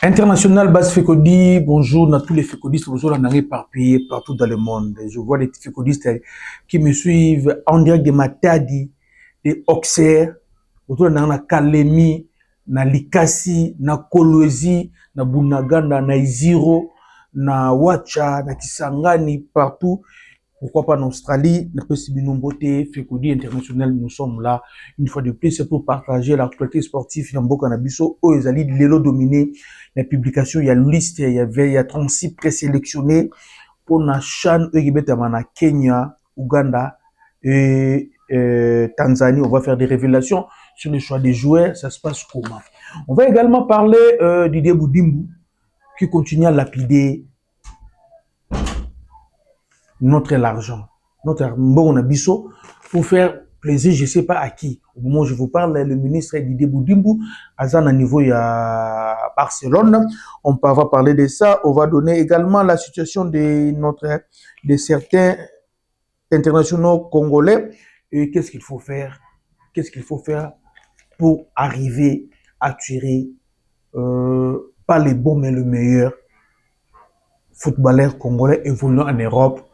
International base Fécodi, bonjour à tous les fécodistes, bonjour en éparpillés partout dans le monde. Je vois les fécodistes qui me suivent en direct de Matadi, de Auxerre, autour de Kalemi, na Likasi, na Kolwezi, na Bunaganda, na Iziro, na Wacha, na Kisangani, partout. Pourquoi pas en Australie, na Pesibinumbote, Fécodi International, nous sommes là une fois de plus, c'est pour partager l'actualité sportive. Yambo Kanabiso, Oezali, Lelo dominé, la publication, il y a liste, il y a 36 présélectionnés pour la chaîne Egibetamana, Kenya, Ouganda et Tanzanie. On va faire des révélations sur le choix des joueurs, ça se passe comment. On va également parler d'Idé Boudimbu qui continue à lapider notre argent, notre bon abisso pour faire plaisir, je ne sais pas à qui. Au moment où je vous parle, le ministre Didier Boudimbu, à un niveau à Barcelone, on va parler de ça. On va donner également la situation de certains internationaux congolais et qu'est-ce qu'il faut faire, pour arriver à tirer pas les bons mais le meilleur footballeur congolais évoluant en Europe.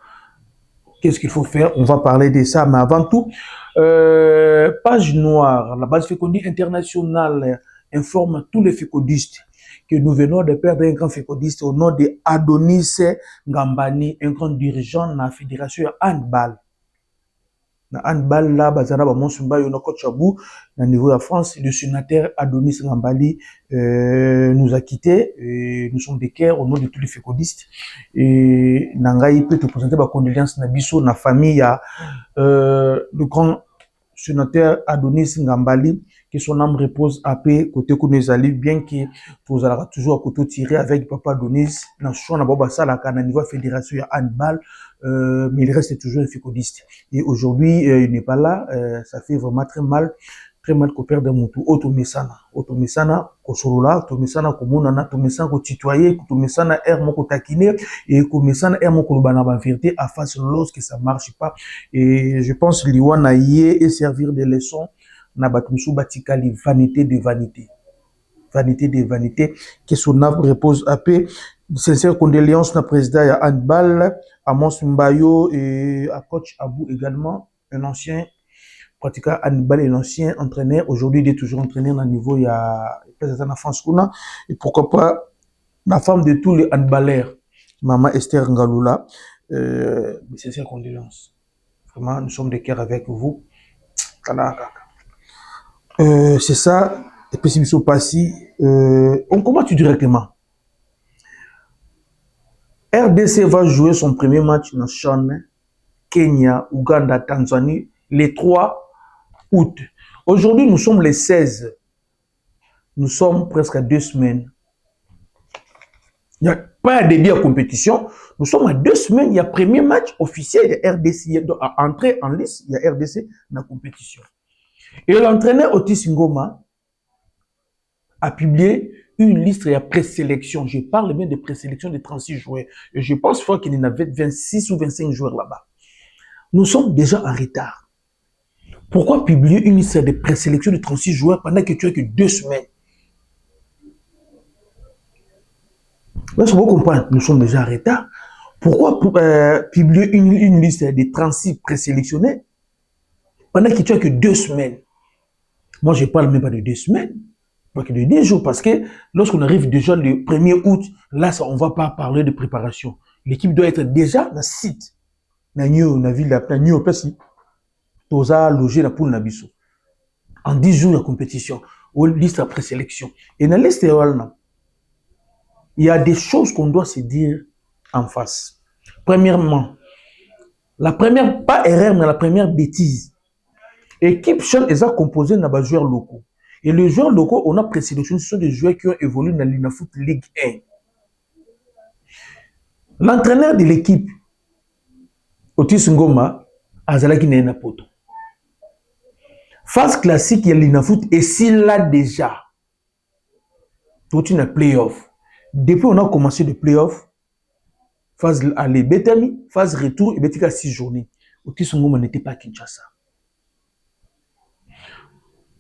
Qu'est-ce qu'il faut faire? On va parler de ça, mais avant tout, page noire, la base fécondie internationale informe tous les fécondistes que nous venons de perdre un grand fécondiste au nom de Adonis Ngambani, un grand dirigeant de la fédération handball. Na handball là, bazana ba monsumba yo na coach Abou, na niveau de France, le sénateur Adonis Ngambali nous a quittés. Nous sommes des cœurs au nom de tous les fécondistes. Et Nangaï peut te présenter ma condoléance na biso na famille à le grand sénateur Adonis Ngambali, que son âme repose à paix côté Kounezali, bien que vous allez toujours à côté tirer avec papa Adonis na son aboba sala kana niveau fédération ya handball. Mais il reste toujours un fécondiste. Et aujourd'hui, il n'est pas là. Ça fait vraiment très mal qu'on perde mon tour. Automesana, Kosorula, Automesana, Komonana, Automesana, Kotitoyer, Automesana, Hermo, Kotakine, et Automesana, Hermo, Kolobana, en vérité, à face lorsque ça marche pas. Et je pense que l'Iwana y est servir des leçons. Nabatumsu Batikali, vanité de vanité. Vanité de vanité, que son âme repose à paix. Sincère condoléances na président ya handball, Amos Mbayo et à coach Abou également, un ancien pratiquant handball et un ancien entraîneur. Aujourd'hui, il est toujours entraîneur à niveau, il y a président en France. Et pourquoi pas la femme de tous les handballeurs, Maman Esther Ngaloula. Sincère condoléances. Vraiment, nous sommes de cœur avec vous. C'est ça. Et puis, si nous sommes passés, on combat directement. RDC va jouer son premier match dans Chan, Kenya, Ouganda, Tanzanie, les 3 août. Aujourd'hui, nous sommes les 16. Nous sommes presque à 2 semaines. Il n'y a pas de début à compétition. Nous sommes à 2 semaines. Il y a premier match officiel de RDC. À entrer en liste, il y a RDC dans la compétition. Et l'entraîneur Otis Ngoma a publié une liste de présélection. Je parle bien de présélection de 36 joueurs. Et je pense qu'il y en avait 26 ou 25 joueurs là-bas. Nous sommes déjà en retard. Pourquoi publier une liste de présélection de 36 joueurs pendant que tu as que 2 semaines? Là, vous comprenez, nous sommes déjà en retard. Pourquoi publier une liste de 36 présélectionnés pendant que tu as que 2 semaines? Moi, je ne parle même pas de 2 semaines. Pas que de 10 jours, parce que lorsqu'on arrive déjà le 1er août, là, ça, on ne va pas parler de préparation. L'équipe doit être déjà dans le site. Dans la ville de New York, Toza logé la poule Nabiso. En 10 jours de compétition, ou liste après sélection. Et dans la liste, il y a des choses qu'on doit se dire en face. Premièrement, la première, pas erreur, mais la première bêtise. L'équipe Sean est composée de joueurs locaux. Et les joueurs locaux, on a présélectionné, ce sont des joueurs qui ont évolué dans l'Inafoot Ligue 1. L'entraîneur de l'équipe, Otis Ngoma, Azalaki Nenapoto. Phase classique, il y a l'Inafoot, et s'il l'a déjà, tout une play-off. Depuis on a commencé le play-off, phase aller, Betami, phase retour, et Betika 6 journées. Otis Ngoma n'était pas à Kinshasa.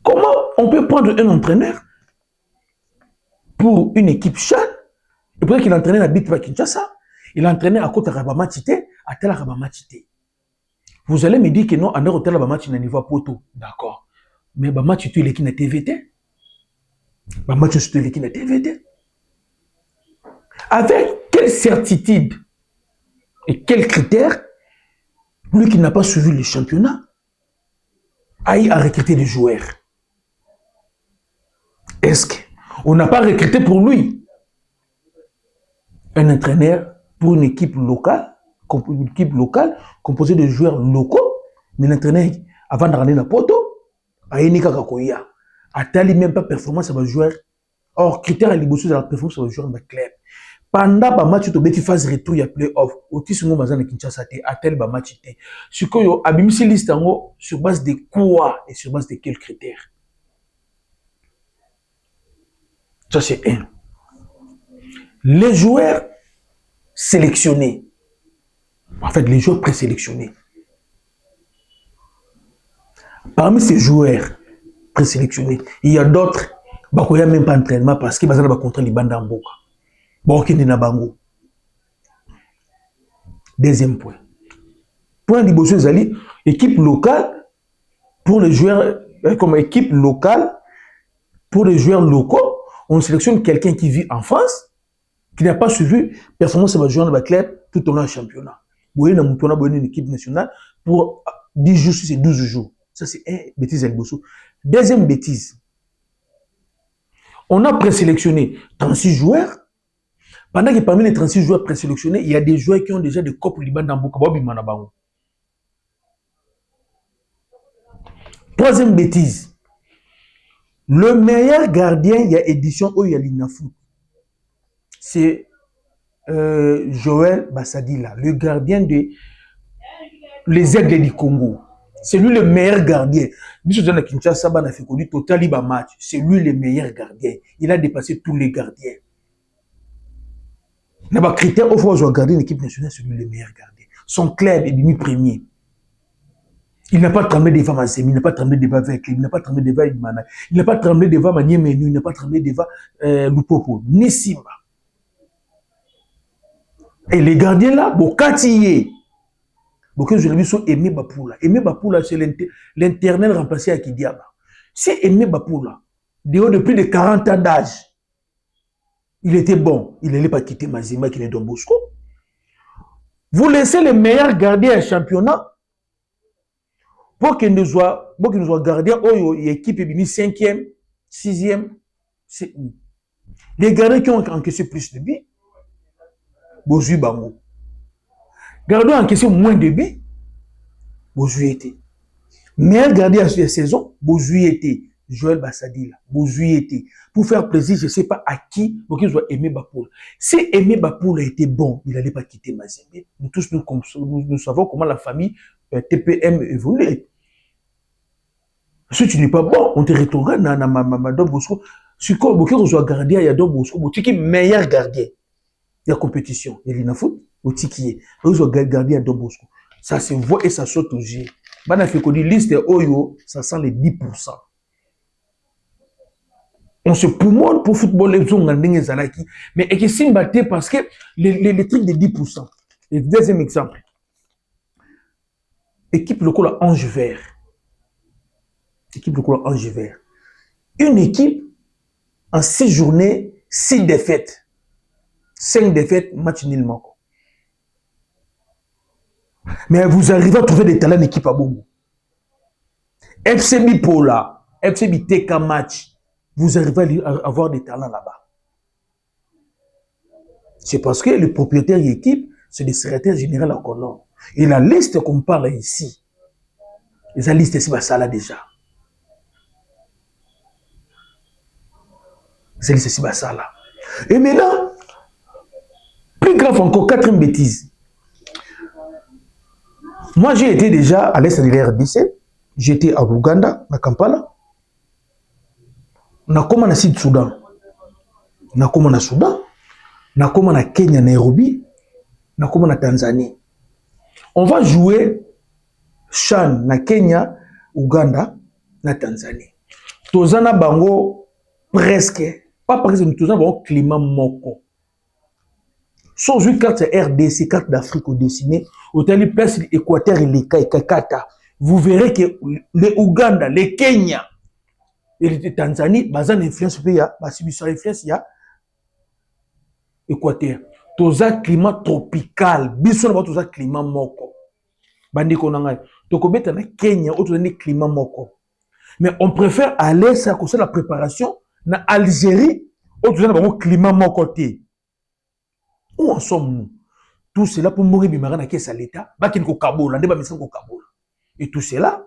Comment on peut prendre un entraîneur pour une équipe Chan. Et peut-être qu'il entraînait à Bitwa Kinshasa. Il entraînait à Kota Rabamatite, à Tela Rabamatite. Vous allez me dire que non, en Europe, Tela Rabamatite n'a niveau poto. D'accord. Mais Bamatite, il est qui n'a TVT. Bamatite, il est qui n'a TVT. Avec quelle certitude et quels critères, lui qui n'a pas suivi le championnat, aille à recruter des joueurs? Est-ce qu'on n'a pas recruté pour lui un entraîneur pour une équipe locale composée de joueurs locaux, mais l'entraîneur, avant de rendre la poto, a une kakakoya. A-t-il même pas performance à un joueur? Or, critère à l'ibossu de la performance à un joueur de club. Pendant le match, tu as phase retour, il y a play-off. Au tissu, on a Kinshasa, a-t-il un match? Ce que yo abimisi liste sur base de quoi et sur base de quels critères? Ça, c'est un. Les joueurs sélectionnés, en fait, les joueurs présélectionnés. Parmi ces joueurs présélectionnés, il y a d'autres, il n'y a même pas d'entraînement parce qu'ils ont contre les bandes en boca. Bon, qui n'est pas bango. Deuxième point. Point d'Ibosso Zali, équipe locale pour les joueurs, comme équipe locale pour les joueurs locaux, on sélectionne quelqu'un qui vit en France, qui n'a pas suivi performance de la joueur de la club tout au long du championnat. Vous voyez, on a une équipe nationale pour 10 jours, c'est 12 jours. Ça, c'est une bêtise à l'Ibosso. Deuxième bêtise. On a présélectionné 36 joueurs. Pendant que parmi les 36 joueurs présélectionnés, il y a des joueurs qui ont déjà des copes Liban dans beaucoup. Troisième bêtise. Le meilleur gardien, il y a édition où il y a l'Inafoot. C'est Joël Bassadila, le gardien des les Aigles du Congo. C'est lui le meilleur gardien. C'est lui le meilleur gardien. Il a dépassé tous les gardiens. Il y a un critère au fond, garder une équipe nationale, c'est lui le meilleur gardien. Son club est devenu premier. Il n'a pas tremblé devant Mazemi, il n'a pas tremblé devant Vekle, il n'a pas tremblé devant Idmana, il n'a pas tremblé devant Maniemenu, il n'a pas tremblé devant Lupopo, ni Simba. Et les gardiens là, Bokatiye. Beaucoup de gens ont aimé Bapoula. Aimé Bapoula, c'est l'internel remplacé à Kidiaba. Si Aimé Bapoula, de plus de 40 ans d'âge, il était bon, il n'allait pas quitter Mazima qui est Don Bosco. Vous laissez le meilleur gardien à championnat pour qu'il nous soit gardien, l'équipe est venue 5e, 6e. Les gardiens qui ont encaissé plus de buts, Bozui Bango. Gardien encaissé moins de buts, Bozui était. Meilleur gardien de la saison, Bozui était. Joël Bassadila, Bozui était. Pour faire plaisir, je ne sais pas à qui, pour qu'il soit Aimé Bapoula. Si Aimé Bapoula était bon, il n'allait pas quitter Mazembe. Nous tous, nous savons comment la famille TPM évolue. Si tu n'es pas bon, on te retourne dans Don Bosco. Si tu soit gardien, il y a Don Bosco. Tu es meilleur gardien. Il y a compétition. Il y a l'inafoot, au tikier. Tu es gardien à Don Bosco. Ça se voit et ça saute aux yeux. Bana fait qu'on dit liste Oyo, ça sent les 10%. On se poumonne pour football, les gens mais et qui s'y battent parce que les trucs de 10%. Et deuxième exemple. Équipe locale à Ange Vert. Équipe locale à Ange Vert. Une équipe en 6 journées, 6 défaites. 5 défaites, match nul manquant. Mais vous arrivez à trouver des talents d'équipe à Bongo. FC Bipola, FC TK match. Vous arrivez à avoir des talents là-bas. C'est parce que le propriétaire de l'équipe, c'est le secrétaire général à Colombe. Et la liste qu'on parle ici, la liste ici, ça là déjà. C'est liste ici, ça là. Et maintenant, plus grave encore, quatrième bêtise. Moi, j'ai été déjà à l'est de l'RDC. J'étais à Ouganda, à Kampala. Nakoma na Sud-Soudan. Nakoma na Soudan. Nakoma na Kenya, Nairobi. Nakoma na Tanzanie. On va jouer Chan na Kenya, Ouganda, na Tanzanie. Tozana bango presque Pas parce que nous avons un climat moko. Sans une carte RDC, carte d'Afrique au dessiné, au tali place l'Équateur et les Kata. Vous verrez que les Ouganda, les Kenya et les Tanzanie, bazan influence pays, basibiso influence ya Équateur. Toza climat tropical, biso na toza climat moko. Bandiko nangai. Tokobeta na Kenya, autour de climat moko. Mais on préfère aller ça cause la préparation na Algérie, autour de climat moko té. Où en sommes-nous? Tout cela pour mourir bimara na kesa l'état, ba kin ko Kabola, ndeba misan ko Kabola. Et tout cela,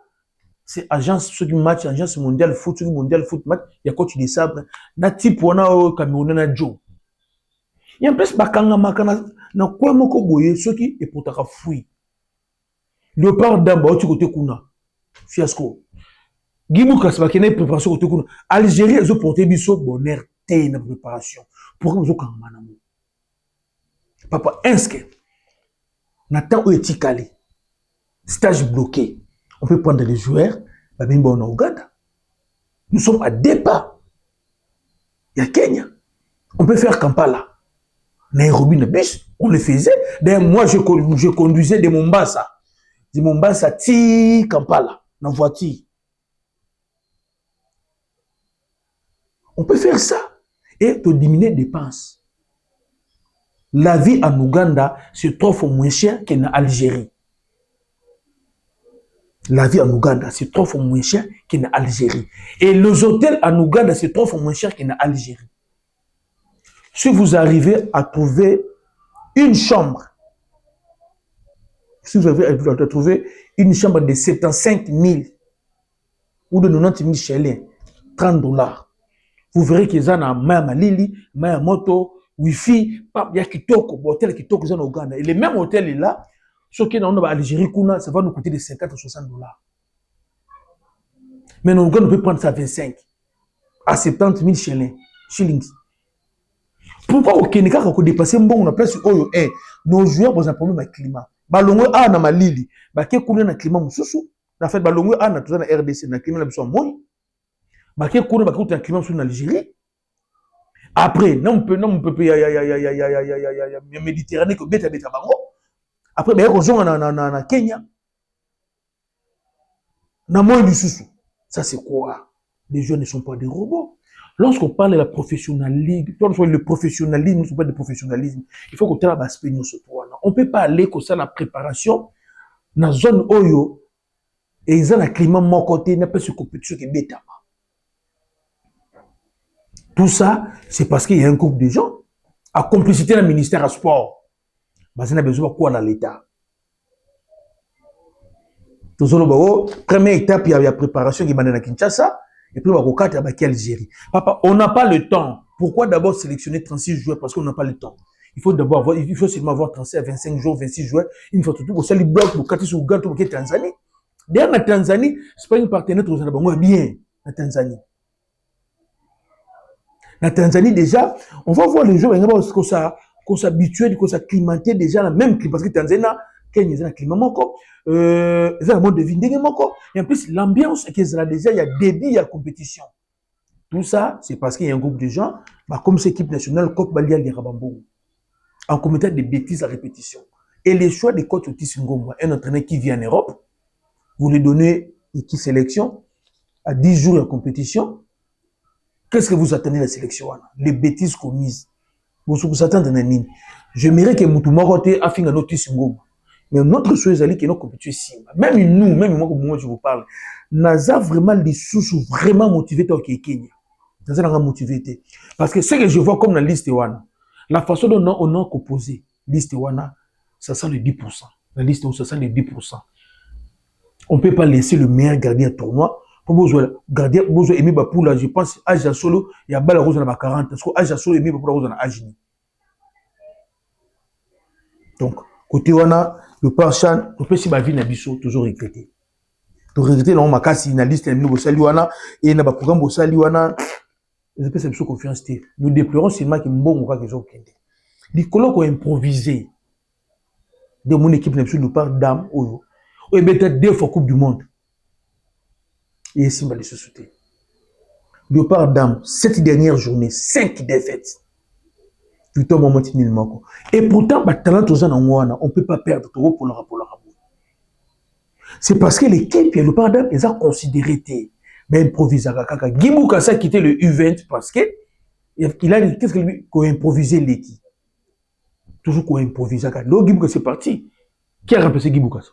c'est agence ceux qui match agence mondiale foot match, il y a coach de sabre, na type wana o Cameroun na Joe. Il y a plus bakanga makana na kwa moko boye ceux qui et potaka fui. Le part d'amba au côté kuna. Fiasco. Guimou Kasbakene préparation côté kuna. Algérie ils ont porté biso bonheur té na préparation. Pourquoi vous kanga manamo? Papa inscrit. Nathan ou etikali. Stage bloqué. On peut prendre les joueurs, babimba en Ouganda. Nous sommes à 2 pas. Il y a Kenya. On peut faire Kampala. Nairobi, na bus, on le faisait. D'ailleurs, moi, je conduisais de Mombasa. De Mombasa, ti Kampala, dans voiture. On peut faire ça. Et te diminuer les dépenses. La vie en Ouganda se trouve moins cher qu'en Algérie. La vie en Ouganda se trouve moins cher qu'en Algérie. Et les hôtels en Ouganda se trouvent moins cher qu'en Algérie. Si vous arrivez à trouver une chambre, si vous arrivez à trouver une chambre de 75 000 ou de 90 000 shillings, $30, vous verrez qu'ils ont un Maya Lili, Maya Moto, Wi-Fi, il y a Kitoko, hôtel Kitoko en Ouganda. Et les mêmes hôtels là, ceux qui sont en Algérie, ça va nous coûter de 50 à $60. Mais en Ouganda, on peut prendre ça à 25 à 70 000 shillings. Pourquoi au Kenya, quand on dépasse un bon, on a place où nos joueurs ont un problème avec le climat. Balongo a na malili, ba ke koulé na climat mususu. Na fait balongo a na tout na RDC na climat na biso moi. Ba ke koulé ba na climat mususu na Algérie. Après, non on peut ya Méditerranée que beta bango. Après ba ko zonga na Kenya. Na moi mususu. Ça c'est quoi? Les jeunes ne sont pas des robots. Lorsqu'on parle de la professionnalisme, le professionnalisme, ne pas de professionnalisme, il faut qu'on ait l'aspect nous surtout. On ne peut pas aller comme ça la préparation dans la zone Oyo et ils ont un climat mon côté, n'a pas ce compétition qui est bêta. Tout ça, c'est parce qu'il y a un groupe de gens à complicité dans le ministère du sport. Parce qu'on a besoin de quoi dans l'État. Tout ça, première étape, il y a la préparation qui est à Kinshasa. Et puis, on va à Algérie. Papa, on n'a pas le temps. Pourquoi d'abord sélectionner 36 joueurs? Parce qu'on n'a pas le temps. Il faut d'abord avoir, il faut seulement avoir 36 à 25 jours, 26 joueurs. Il faut tout pour ça, les blocs, pour Kati sur Ganto, pour Tanzanie. D'ailleurs, la Tanzanie, c'est pas une partenaire, bien, la Tanzanie. La Tanzanie, déjà, on va voir les joueurs, qu'on s'habitue, qu'on s'acclimater déjà dans le même climat. Parce que Tanzanie, Kenya, ils ont un climat moko. Ils ont un mode de vie moko. Et en plus, l'ambiance qu'ils ont déjà, il y a débit, il y a compétition. Tout ça, c'est parce qu'il y a un groupe de gens, comme cette équipe nationale, Kok Balia Lirabambo, en commettant des bêtises à répétition. Et les choix des coachs Otis Ngomba, un entraîneur qui vient en Europe, vous lui donnez une sélection à 10 jours de compétition. Qu'est-ce que vous attendez de la sélection? Les bêtises commises. Vous attendez de nini? J'aimerais que Moutoumorote a fait un Otis Ngomba. Mais notre chose est que nous compétissons. Même nous, même moi, je vous parle, nous avons vraiment des sous vraiment motivés au Kenya. Nous avons motivé. Parce que ce que je vois comme dans la liste Wana, la façon dont on a composé la liste Wana, ça sent les 10%. La liste où ça sent les 10%. On ne peut pas laisser le meilleur gardien tournoi. Pour vous, gardien, vous aimez Bapoula, je pense, Aja Solo, il y a Bala Rose dans 40. Parce que Aja Solo aimé Bapoula Rose dans Ajini. Donc, côté Wana, le Parchan, on peut si ma vie n'a toujours regretté. To regretter non makasi na liste nous bosali wana et na ba programme bosali wana je peux cette confiance. Nous déplorons seulement que mbongo ka kezo kende. Likolo ko improviser de mon équipe n'a plus de part d'âme oyo. Et peut-être 2 fois Coupe du monde. Et simba les sociétés. Léopard Dame, 7 dernières journées, 5 défaites. Victor Momotini Moko. Et pourtant, bah, talent aux gens on ne peut pas perdre trop pour le rapport. C'est parce que l'équipe, Léopard Dame, ils ont considéré improviser. Guimou Kassa a quitté le U20 parce que il a qu'est-ce qu'il a improvisé l'équipe. Toujours qu'on improvise. Donc Guimou Kassa c'est parti. Qui a remplacé Guimou Kassa?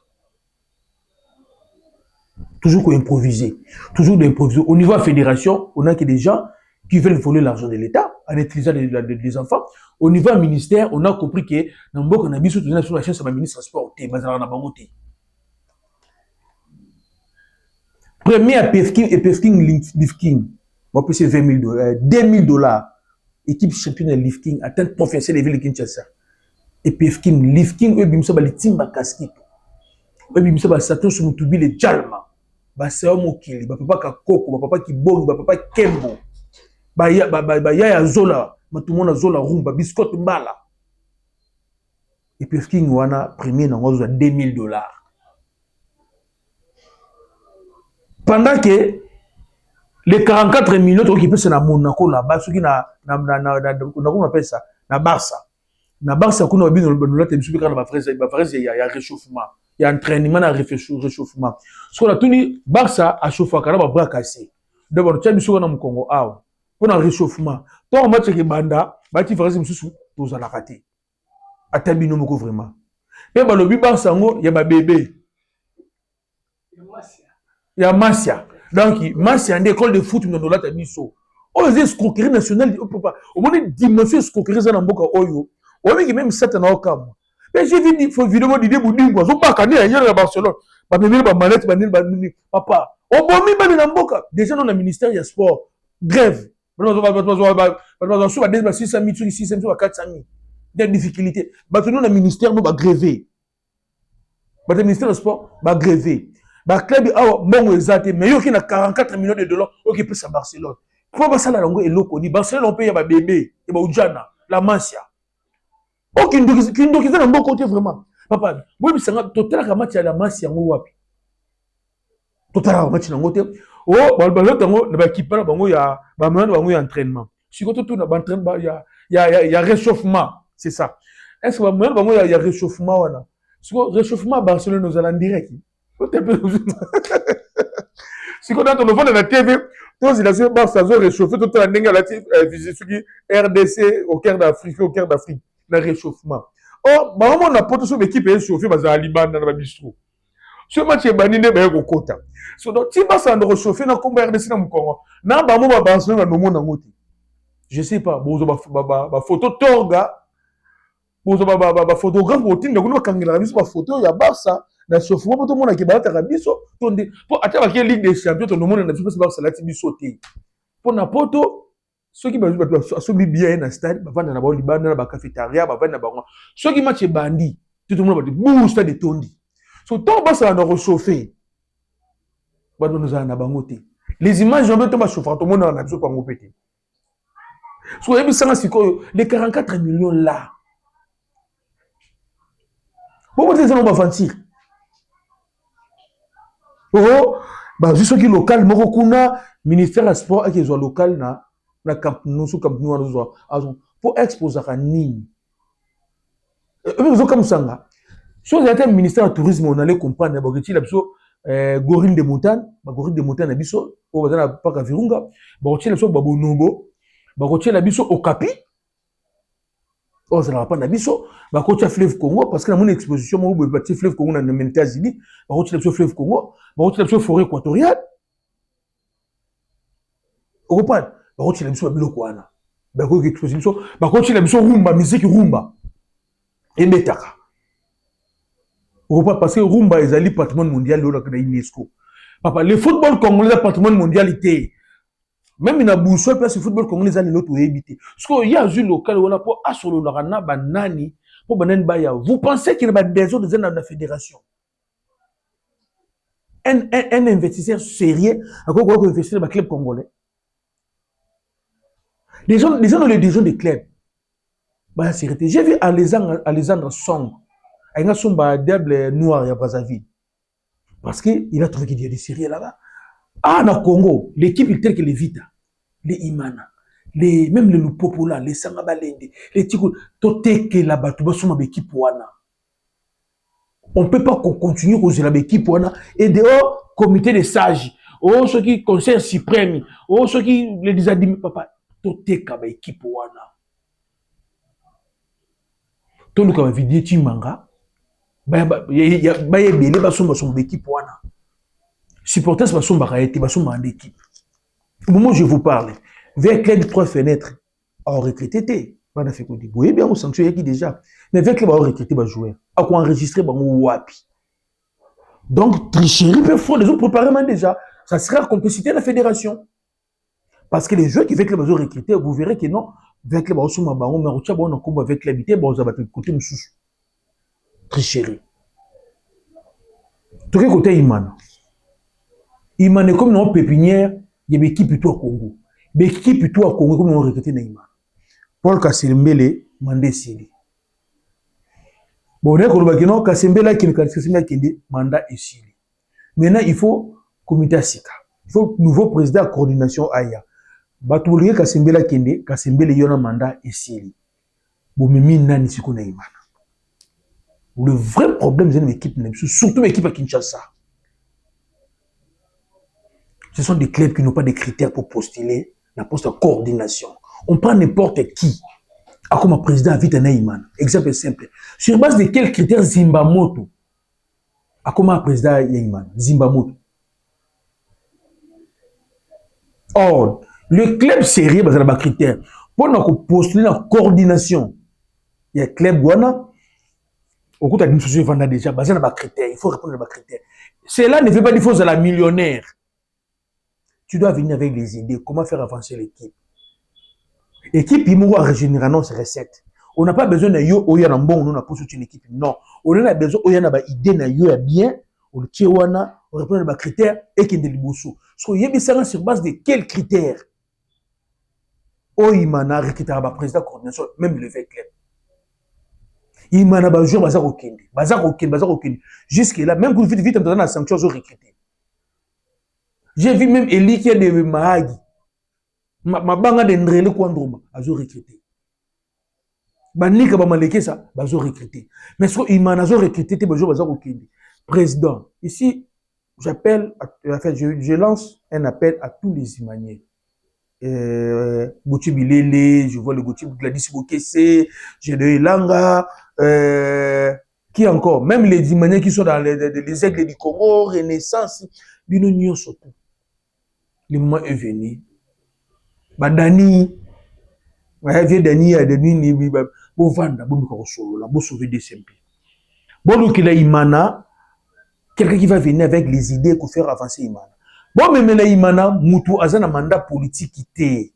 Toujours qu'on improvise. Toujours d'improviser. Au niveau de la fédération, on a que des gens qui veulent voler l'argent de l'État en utilisant les enfants. Au niveau du ministère, on a compris que dans le on a mis sur la chaîne sur le ministre des Sports. Premier à Pefking et Pefking Lifting. On va payer 20 000 $, 2 000 $. Équipe championne de lifting, atteinte professionnelle de ville de Kinshasa. Et Pefking Lifting, eux, bimsa ba litimba casquette. Eux, bimsa ba sato sur mutubi le jalma. Ba sao mokili, ba papa ka koko, ba papa ki bongo, ba papa kembo. Ba ya zola, ma tout le monde zola rumba, biscotte mbala. Et Pefking wana premier na ngozo 2 000 $. Pendant que les 44 millions qui peuvent na Monaco là-bas, ceux qui on appelle ça, na Barça. Na Barça, qu'on a bien dans le latin, il y a réchauffement, il y a entraînement, il y a réchauffement. Ce qu'on a tenu, Barça a chauffé, car on a bras cassé. D'abord, tu as mis sur le Congo, pour un réchauffement. Toi, on match qui banda, tu feras sous tous à la raté. À Tabino Moko vraiment. Mais le Barça, il y a ma bébé. Il y a Massia. Donc, Massia, une école de foot, dans le Tabiso. Oh, les escroqueries nationales, au moins, dimension escroqueries dans le Oyo. On a même 7 ans. Mais j'ai vu des vidéos d'idées boudines, quoi. Ils sont pas cannés à Barcelone. Papa, on va même dans Mboka. Déjà, dans le ministère, il y a sport. Grève. Des difficultés. Maintenant, le ministère, nous va gréver. Le ministère du sport va gréver. Le club, bon, exact, mais il y a 44 millions de $, qui peut à Barcelone. Pour que ça, la langue est loco. Barcelone, on paye un bébé, et Ujana, la Masia. Oh, qui est dans bon côté vraiment. Papa, moi, je suis total à match à la Masia, total à match à côté. Oh, il y a entraînement. Si vous avez il y a réchauffement, c'est ça. Est-ce que il y a réchauffement? Si vous réchauffement à Barcelone, nous allons en direct. Si on a ton enfant dans la TV, tous les gens ça va réchauffer tout le temps RDC au cœur d'Afrique, au cœur d'Afrique, le réchauffement. Oh, bah on a pas toute l'équipe est chauffée dans la Liban dans le bistrot. Ce match est banni de au quota. Donc si ça a réchauffé dans combat RDC dans mon Congo, na ba mo ba Barcelone na mo na ngoti. Je sais pas, bozo ba photo torga, bozo ba photographe routine na kuno kangela biso ba photo ya Barça. Na chauffement pour tout le monde qui bat à biso pour atteindre la Ligue des Champions tout le monde n'a pas ça la sauter pour na poto ceux qui sont bien dans stade va na ba Liban na ba cafétéria va na ba ceux qui match bandi tout le monde va boost de tondi so tant ba ça na réchauffer ba nous na bangote les images on veut tomber chauffer tout le monde na biso pas ngopété so et ça les 44 millions là bon vous ça on va mentir. Oh, bah juste qui local Morokuna ministère des sports qui est local na camp nous sous camp nous pour exposer à Nîmes. Comme ça là. Si on était ministère du tourisme on allait comprendre bah que il a besoin gorille de montagne, bah gorille de montagne na biso au bazana pas Virunga, bah il a besoin Babonobo, bah il a besoin Okapi. Oh, ça n'a pas d'abisso. Bah, quand tu as fleuve Congo, parce que dans mon exposition, moi, je vais fleuve Congo dans le Ménétazini, bah, quand tu as fleuve Congo, bah, quand tu as forêt équatoriale. Au repas, bah, quand tu as besoin de Bilokwana. Bah, quand tu as besoin de rumba, musique rumba. Et Metaka. Au repas, parce que rumba est un patrimoine mondial de l'UNESCO. Papa, le football congolais est un patrimoine mondialité. Même il y a beaucoup de football congolais qui ont évité. Parce qu'il y a un jeu local où on a pour assurer le rana banani pour banane baya. Vous pensez qu'il y a des autres dans la fédération? Un investisseur sérieux à quoi qu'on investir dans le club congolais. Les gens ont les dirigeants des clubs. Bah c'est j'ai vu Alexandre Song, il a son diable noir à Brazzaville. Parce qu'il a trouvé qu'il y a des sérieux là-bas. Ah, dans le Congo, l'équipe est telle que les Vita. les Imana, même les Lupopola, les Sangabalende, les Tikou, Toteke la Batouba sont ma équipe wana. On ne peut pas continuer aux la équipe wana et dehors, comité de sages, oh, ceux qui conseil suprême, oh, ceux qui les disadiment, papa, Toteke la équipe wana. Tout le monde vidéo Timanga, il y a belé basomba son équipe wana. Supporters basomba kaete basomba en équipe. Au moment où je vous parle, vers club 3 fenêtres, a recruté, on a fait quoi? Vous voyez bien, on sanctionne qui déjà. Mais vers club a recruté des joueurs, a quoi enregistrer dans wapi. Donc tricherie peut faire les autres préparément déjà. Ça sera complicité de la fédération. Parce que les joueurs qui veulent que les recruter, vous verrez que non, vers club a somba bango, mais on a combat avec l'habité, bon, ça va être côté moussous. Tricherie. Tout le côté Iman. Iman est comme une pépinière, il y a une équipe plutôt au Congo. Une équipe plutôt au Congo, comme on recruté Neymar. Paul Kassembele, Mandé Sili. Bon, on est comme Kassembele qui est mandat et Sili. Maintenant, il faut comité Sika. Il faut nouveau président de coordination Aya. Batoulier Kassembele Kende, Kassembele Yona mandat et Sili. Bon, mais Mina Nisiko Neymar. Le vrai problème, c'est l'équipe, surtout l'équipe à Kinshasa. Ce sont des clubs qui n'ont pas de critères pour postuler la poste de coordination. On prend n'importe qui. Comme président à Vita Neyman. Exemple simple. Sur base de quels critères Zimbamoto a comme président Neyman? Zimbamoto. Or, le club sérieux, il y a des critères. Pour postuler la coordination, il y a un club Wana. Au cours de l'administration, il y a déjà des critères. Il faut répondre à des critères. Cela ne veut pas dire qu'il faut être millionnaire. Tu dois venir avec des idées. Comment faire avancer l'équipe? L'équipe, il m'a régénérer nos recettes. On n'a pas besoin de yo oyana bon, on a pour soutenir l'équipe. Non. On a besoin oyana ba idée na yo ya bien, on le tiewana, on répond à des critères et qui est de l'iboussou. So yebi sera sur base de quels critères? Oyimana recruter ba président coordination, même le club. Imana ba joueur bazar okende. Jusque là, même pour vite dans la sanction zo recruter. J'ai vu même Eli qui est de Mahagi. Ma banga de Ndrele Kwandroma, azo recruté. Banika ba maleke ça, bazo recruté. Mais ce qu'il m'a recruté, te bazo bazo okende. Président, ici, je lance un appel à tous les Imaniens. Gauthier Bilele, je vois le Gauthier Gladys Bokesse, j'ai le Elanga, qui encore, même les Imaniens qui sont dans les aigles du Congo, Renaissance, Binonio surtout. Le moment est venu. Dani, vieux Dani, Dani, bon vendre, bon micro solo, bon sauver des simples. Bon donc il a Imana, quelqu'un qui va venir avec les idées pour faire avancer Imana. Bon mais maintenant Imana, Moutou azana mandat politique qui t'est.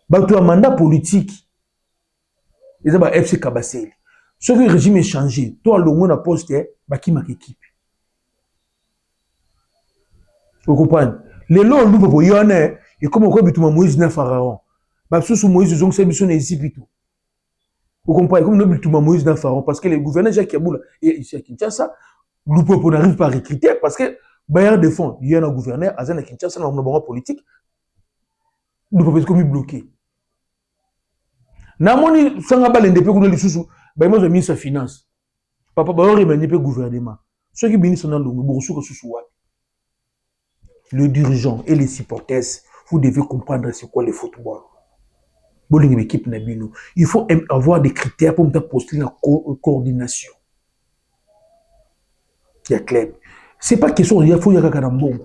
Bah tu as mandat politique. Ils ont FC Kabasel. Ce que le régime est changé, toi le monde a posté, bah qui marque équipe. Vous comprenez? Les lots nous pour yonner et comme on voit tout Moïse n'a pharaon. Bah sous Moïse ils ont c'est mission ici plutôt. Vous comprenez comme nous tout Moïse n'a pharaon parce que les gouverneurs Jacques Kaboula et ici à Kinshasa, nous on n'arrive pas à recruter parce que bailleur de fonds, il y a un gouverneur à Kinshasa dans le politique. Nous pouvons comme bloqué. Namoni sanga balende pe kuna lisusu, ba moi ministre finance. Papa ba ori mani pe gouvernement. Ceux qui bénissent dans le boursu que sous le dirigeant et les supporters, vous devez comprendre c'est quoi le football. Une équipe Nabino. Il faut avoir des critères pour poster la coordination. Il y a club. C'est pas question il faut y avoir un bon.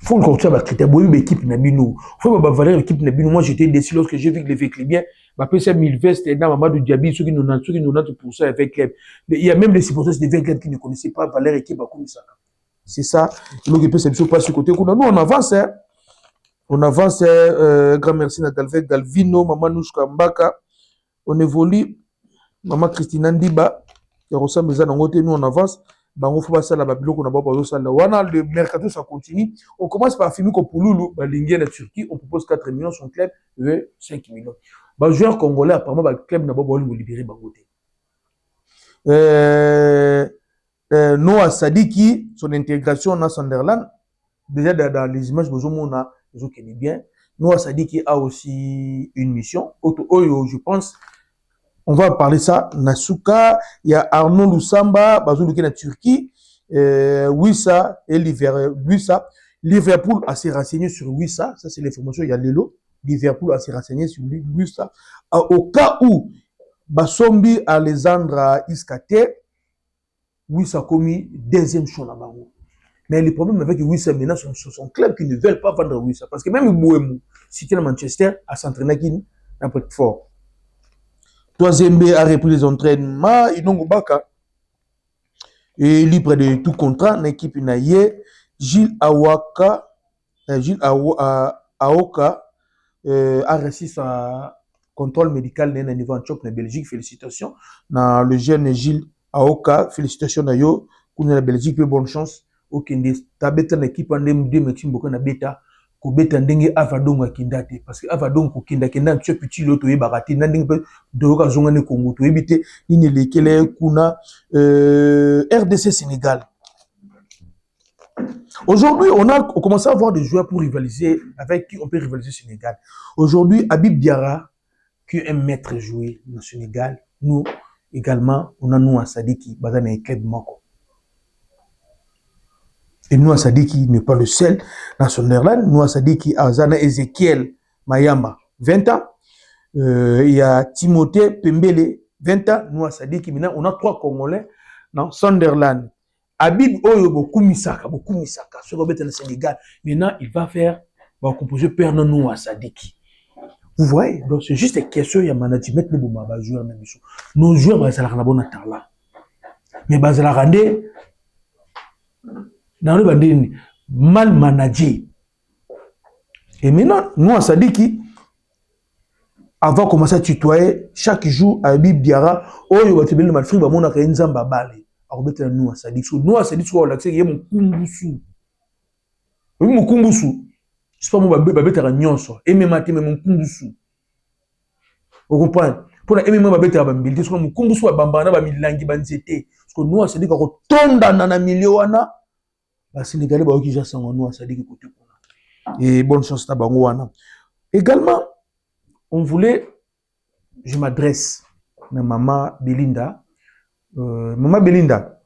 Il faut continuer à critères. Une équipe Nabino. Il faut avoir l'équipe Nabino. Moi j'étais déçu lorsque j'ai vu que les véhicules bien. Ma PC 1000 vestes et dans Mamadou Diaby ceux qui nous ont pour ça avec club. Il y a même les supporters des clubs qui ne connaissaient pas Valère équipe à Koumisaka. C'est ça. Donc, il peut se passer sur côté. Nous, on avance. Hein. On avance. Grand merci à Galvino, Maman Nouchka Mbaka. On évolue. Maman Christina Ndiba. Qui ressemble à nous, on avance. On faut passer à la Babylone. Le mercato, ça continue. On commence par filmer comme Pouloulou. L'India, la Turquie. On propose 4 millions. Son club veut 5 millions. Joueur congolais, apparemment, le club n'a pas voulu libérer Bangoté. Noah Sadiki, son intégration dans Sunderland, déjà dans les images, on a bien. Noah Sadiki a aussi une mission. Je pense, on va parler ça. Nasuka, il y a Arnaud Lusamba, Bazou qui est en Turquie. Wissa et Liverpool a s'est renseigné sur Wissa. Ça, c'est l'information. Il y a Lelo. Liverpool a s'est renseigné sur Wissa. Au cas où Basombi Alexandra Iskate, Wissa a commis deuxième choix là-bas. Mais le problème avec Wissa maintenant, ce sont clubs qui ne veulent pas vendre Wissa. Parce que même Bohemou, si tu es à Manchester, à s'entraîner qui un peu fort. Troisième B a repris les entraînements. Inongo Baka est libre de tout contrat. L'équipe Naye, Gilles Aoka a reçu sa contrôle médical à niveau en Tchok, en Belgique. Félicitations. Dans le jeune Gilles Aoka, félicitations à yo. Pour la Belgique, bonne chance. Okende tabeta na équipe ande mudeme kimboka na beta ko beta ndenge avadongo kindate parce que avadongo ko kinda kenda tso petit loto ye barati na ndenge do ka zonga ne Congo to ebite ni lekele kuna RDC Sénégal. Aujourd'hui, on commence à avoir des joueurs pour rivaliser avec qui on peut rivaliser Sénégal. Aujourd'hui, Habib Diarra qui est un maître joueur au Sénégal, nous également on a nous à Sadiki bazana un club moko. Et Noah Sadiki n'est pas le seul dans son Sunderland. Noah Sadiki a Zana Ezekiel Mayama, 20 ans. Il y a Timothée Pembele, 20 ans. Noah Sadiki, maintenant, on a 3 Congolais dans Sunderland. Habib Oyo, Misaka, sur le Sénégal. Maintenant, il va composer Père Noah Sadiki. Vous voyez, donc c'est juste une question, il y a management, les joueurs, nos joueurs, ils ont un bon talent. Mais ils ont dans le bandini mal managé. Et maintenant, nous, à Sadiki, avant de commencer à tutoyer, chaque jour, à Habib Diarra, oh, il va te dire, mal frère, on a un zamba balé. Alors, nous, à Sadiki, nous, à Sadiki, on a accès, il y a mon kumbusu. Oui, mon kumbusu. C'est pas mon babé, t'as un nyonso. Et même matin, mon kumbusu. Vous comprenez? Pour la MMA, babé, t'as un billet. C'est comme mon kumbusu, bambana, bamilangi, banzete. Parce que nous, à Sadiki, on tombe dans la miliona. Les Sénégalais qui ont nous Sadiki côté et bonne chance à Bangouana. Également, on voulait, je m'adresse à Maman Belinda. Maman Belinda,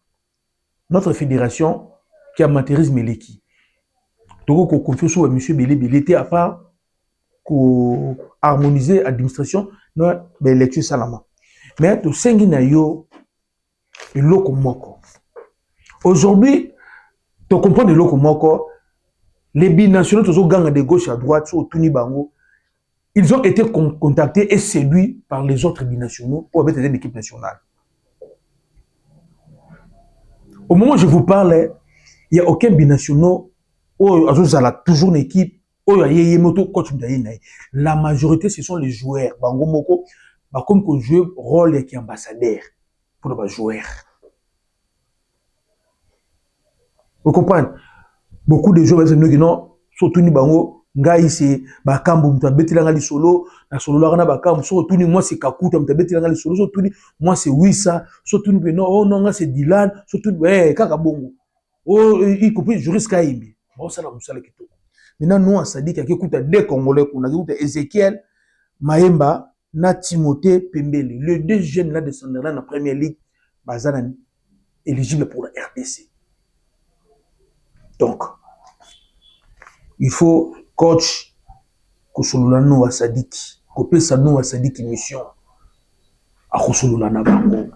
notre fédération qui a matérise Meleki. Donc, on confie sur M. Belé était à part qu'on harmoniser l'administration, non, l'élection Salama. Mais tout Sengina yo et loko moko. Aujourd'hui, tu comprends de l'eau comme les binationaux, tous les gangs de gauche à droite, ils ont été contactés et séduits par les autres binationaux pour être une équipe nationale. Au moment où je vous parle, il n'y a aucun binational qui a toujours une équipe. La majorité, ce sont les joueurs. Comme qu'on joue rôle qui ambassadeur pour les joueurs. Vous comprenez? Beaucoup de gens qui non, surtout ni bango, ngai c'est bakambu mtabeti langali solo, na solo la na bakambu, surtout ni moi c'est Kakuta mtabeti langali solo, surtout ni moi c'est Wissa, surtout ni non, oh non, c'est Dylan, surtout kaka bongo. Oh, y compris juriste Kaimbi. Bon ça la musala kitoko. Maintenant nous on Sadiki akikuta deux Congolais, on a écouté Ezekiel Maemba na Timothée Pembele, les deux jeunes là de Sunderland en première ligue, bazana éligible pour la RDC. Donc, il faut coach Kosolulano wa Sadiki, Kopesano wa Sadiki mission à Kosolulana Bango.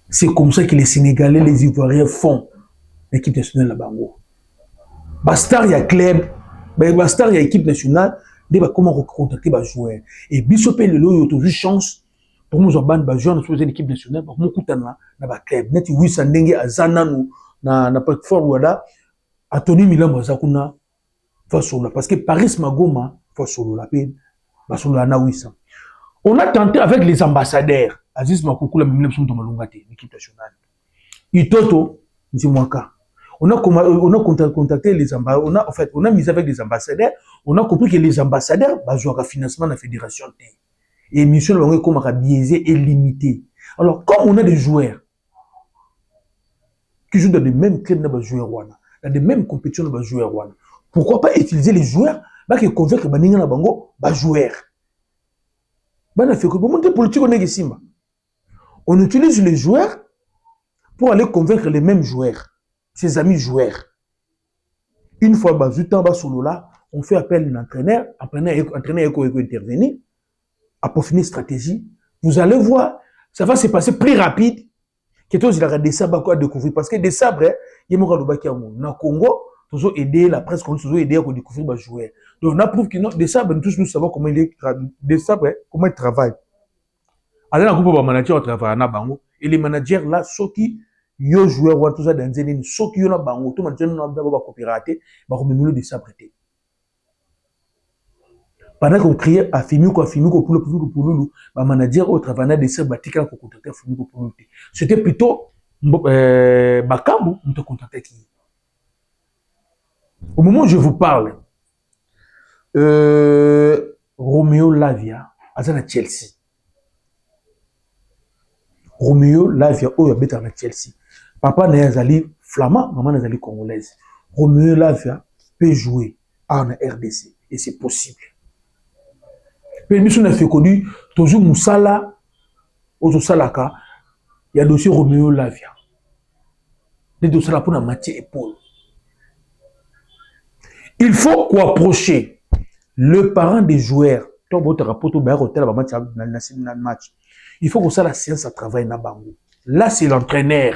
C'est comme ça que les Sénégalais, les Ivoiriens font l'équipe nationale à Bango. Bastar, il y a club, Bastar, il y a équipe nationale, il y a comment contacter les joueurs. Et Bissopé, il y a toujours chance pour nous avoir des joueurs dans l'équipe nationale, pour nous coûter dans le club. Net, oui, ça n'engage à Zanano, na plateforme Wada. Anthony Milan Bazakuna Fasolo parce que Paris Magoma Fasolo la peine Fasolo la Nawissa. On a tenté avec les ambassadeurs Aziz Makoukou la même son Malungate l'équipe nationale. Itoto Nzimwaka. On a contacté les ambassadeurs, on a mis avec les ambassadeurs, on a compris que les ambassadeurs bazouaka un financement de la fédération T. Et mission longue comme biaisé et limité. Alors comme on a des joueurs qui jouent dans les mêmes clubs de joueurs Wana. dans les mêmes compétitions de joueurs. Pourquoi pas utiliser les joueurs qui convaincre les joueurs? On utilise les joueurs pour aller convaincre les mêmes joueurs, ses amis joueurs. Une fois on fait appel à un entraîneur, entraîneur intervenir, à peaufiner une stratégie. Vous allez voir, ça va se passer plus rapide que toi, il y a des sabres à découvrir. Parce que des sabres, il y a au Congo, toujours aider la presse, toujours aider à découvrir les joueurs. Donc, on a prouvé que des sabres, tous nous savons comment ils travaillent. Alors, on a manager travaille na bango. Et les managers là, ceux qui yo joueur ou tout ça dans une ceux qui ont bango, tout manager n'a pas coopératé, bah comme nous des sabres. Pendant qu'on criait à Fimiko pour le manager au travail des sabres, qui a contacté Fimiko pour le. C'était plutôt Bakambu, on te contactait qui. Au moment où je vous parle, Romeo Lavia, à Chelsea. Romeo Lavia, oh, il habite à Chelsea. Papa n'est pas flamand, maman n'est pas congolaise. Romeo Lavia peut jouer en RDC et c'est possible. Mais nous avons fait connu, toujours Moussala, au Salaka, il y a dossier Romeo Lavia. Les dossiers là pour la matière épaule. Il faut approcher le parent des joueurs. Il faut que ça la science à travailler na bango. Là c'est l'entraîneur,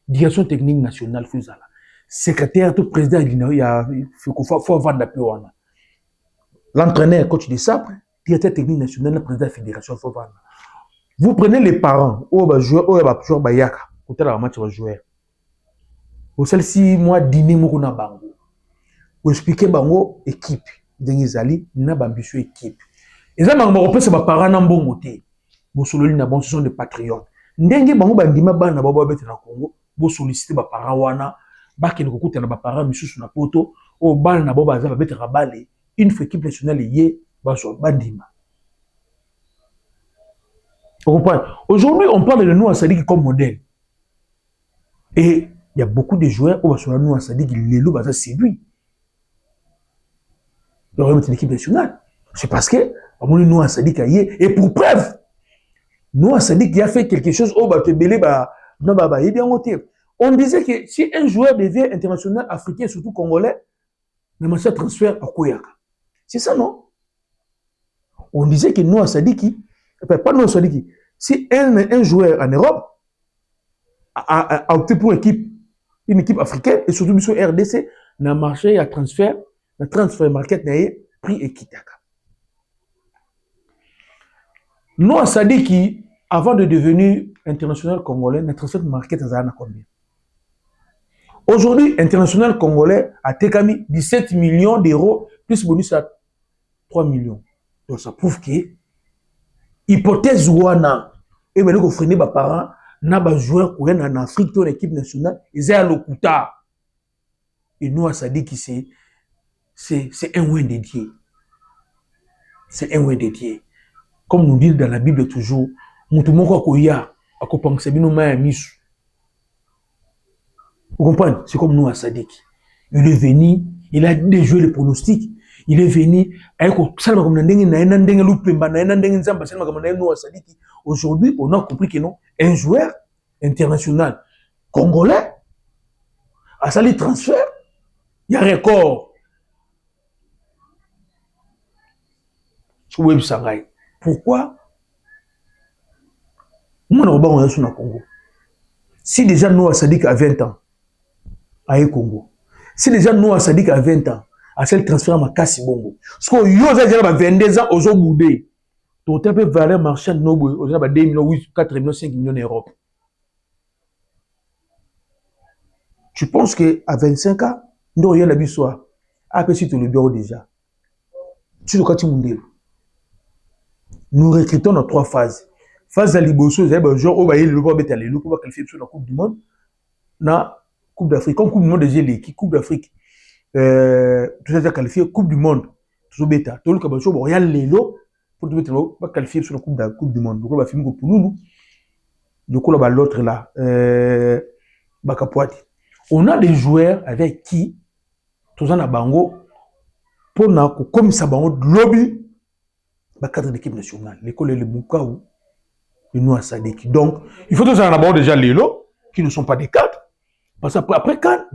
direction technique nationale Fuzala. Secrétaire tout président il y a faut vendre la peau. L'entraîneur coach des sabres, directeur technique national, le président de la fédération faut vendre. Vous prenez les parents ou ba joueur ou ba joueur bayaka, côté la match va jouer. Au celle-ci moi dîner moko na bango. Vous expliquer bango équipe d'Engizali na bambissu équipe. Et ça bango repose ba parents na mbongo té. Bo sololi na bon ce sont des patriotes. Ndenge bango bandima bana babo bete na Congo, bo solliciter ba parents wana, ba ke kokuta na ba parents misusu na poto, o bana na babo ba bete rabale, une fois équipe nationale yé ba so bandima. Vous comprenez? Aujourd'hui, on parle de Noah Sadik comme modèle. Et il y a beaucoup de joueurs où Noah Sadik, les loups, ça séduit. Il aurait mis l'équipe nationale. C'est parce que Noah Sadik a yé. Et pour preuve, Noah Sadik a fait quelque chose où on disait que si un joueur devient international africain, surtout congolais, il y a un transfert à Koyaka. C'est ça, non? On disait que Noah Sadik, pas Noah Sadik, si un joueur en Europe a opté pour une équipe africaine, et surtout sur RDC, n'a marché à transfert, le transfert market n'a prix équitaka. Noah Sadik, avant de devenir international congolais, le transfert market a combien? Aujourd'hui, international congolais a Tekami 17 millions d'euros, plus bonus à 3 millions. Donc ça prouve que hypothèse ouana et maintenant qu'on freine les parents n'a pas joueur pour en Afrique dans l'équipe nationale ils ont le couta et nous ça dit que c'est un ouin dédié, c'est un ouin dédié comme nous dit dans la Bible toujours mutu moko akoya akopangisa bino maya misu. Vous comprenez? C'est comme nous à Sadik, il est venu, il a déjoué les pronostics. Il est venu, aujourd'hui, on a compris que non, un joueur international congolais a sali transfert, il y a record. Pourquoi? Moi, on est au Congo. Si déjà Noah Sadik a 20 ans, à Congo, si déjà Noah Sadik a 20 ans, à ce transfert à Kassi Bongo. Parce que yo a 22 ans aux Oboudé. Ton peu valeur marchande noble aux 2 millions, 4 millions, 5 millions d'euros. Tu penses qu'à 25 ans, nous rien la bissoire. Après, si tu le bureau déjà. Tu le quartier mondial. Nous recrutons dans 3 phases. Phase de l'Ibosso, c'est un jour où le roi est allé, pour qualifier sur la Coupe du Monde. Na Coupe d'Afrique. Comme Coupe du Monde déjà l'équipe, Coupe d'Afrique. Tout ça qualifié Coupe du Monde tout bêta tout le cabacho bon y'a l'élo pour te mettre pas qualifié sur la Coupe du Monde donc on va filmer pour nous donc on va l'autre là Bakapoati On a des joueurs avec qui, tous en bango, pour comme ça, bango, lobby, le cadre d'équipe nationale. L'école est le Moukaou, le Noua Sadiki. Donc, il faut tous en avoir déjà les lots, qui ne sont pas des cadres. Parce qu'après, quand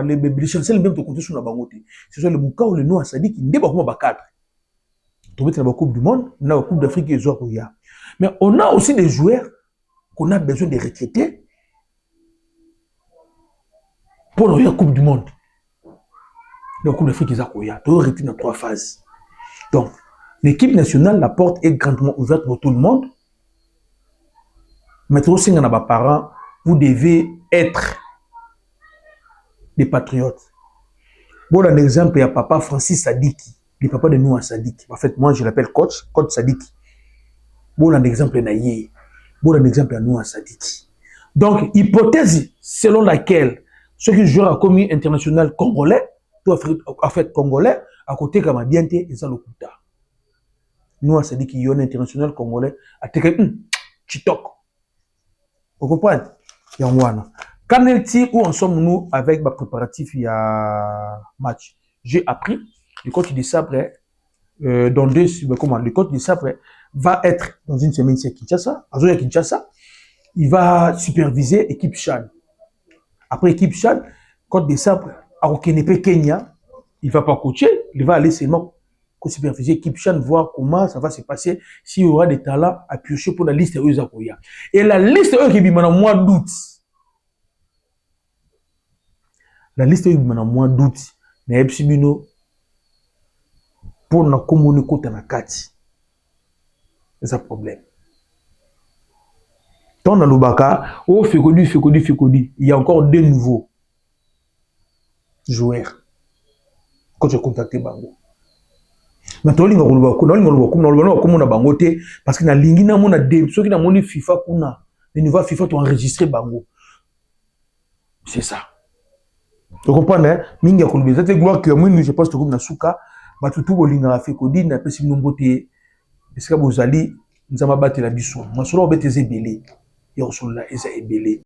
les chanceliers même te compter sur la bango, ce soit le Moukaou, le Noua Sadiki, ne sont pas cadres. Tu mets dans la Coupe du Monde, dans la Coupe d'Afrique et les autres. Mais on a aussi des joueurs qu'on a besoin de retraiter pour la Coupe du Monde. La Coupe d'Afrique, ils ont retraité dans 3 phases. Donc, l'équipe nationale, la porte est grandement ouverte pour tout le monde. Maintenant, si vous avez parents, vous devez être des patriotes. Bon, un exemple, il y a papa Francis Sadiki, le papa de Noua Sadiki. En fait, moi, je l'appelle coach Sadiki. Bon, un exemple, il y a bon, un exemple, il y a Noua Sadiki. Donc, hypothèse selon laquelle ceux qui jouent à la communauté internationale congolais, en fait, congolais, à côté comme Biente et Zalokuta. Noua Sadiki, il y a un international congolais, à Teke, Chitok. Vous comprenez? Il y a un quand où en sommes-nous avec ma préparatif il y a match? J'ai appris, le coach de Sabre, dans le coach de Sabre va être dans une semaine à Kinshasa. À Kinshasa, il va superviser l'équipe Chan. Après l'équipe Chan, coach de Sabre, à Okenepe, Kenya, il ne va pas coacher, il va aller seulement superviser l'équipe Chan, voir comment ça va se passer, s'il y aura des talents à piocher pour la liste de Zakoya. Et la liste qui est en mois d'août. La liste est en mois d'août. Mais Epsibino, pour la communiquer na kati. C'est un problème. Tant dans l'Obaka, oh, Fekodi, il y a encore 2 nouveaux joueurs. Quand j'ai contacté Bango. Maintenant, il y a Bango parce que na lingi na mona de ceux qui na moni FIFA kuna, les nouveaux FIFA ont enregistré Bango. C'est ça. Tu comprends, hein? Minga Kolobe, c'est gloire que moi, je pense que comme Nasuka, Batutu Bolinga Fekodi, n'a pas si nomboté, est-ce que vous allez, nous avons battu la bisson. Moi, sur le bête, c'est belé. Et on s'en l'a, et c'est belé.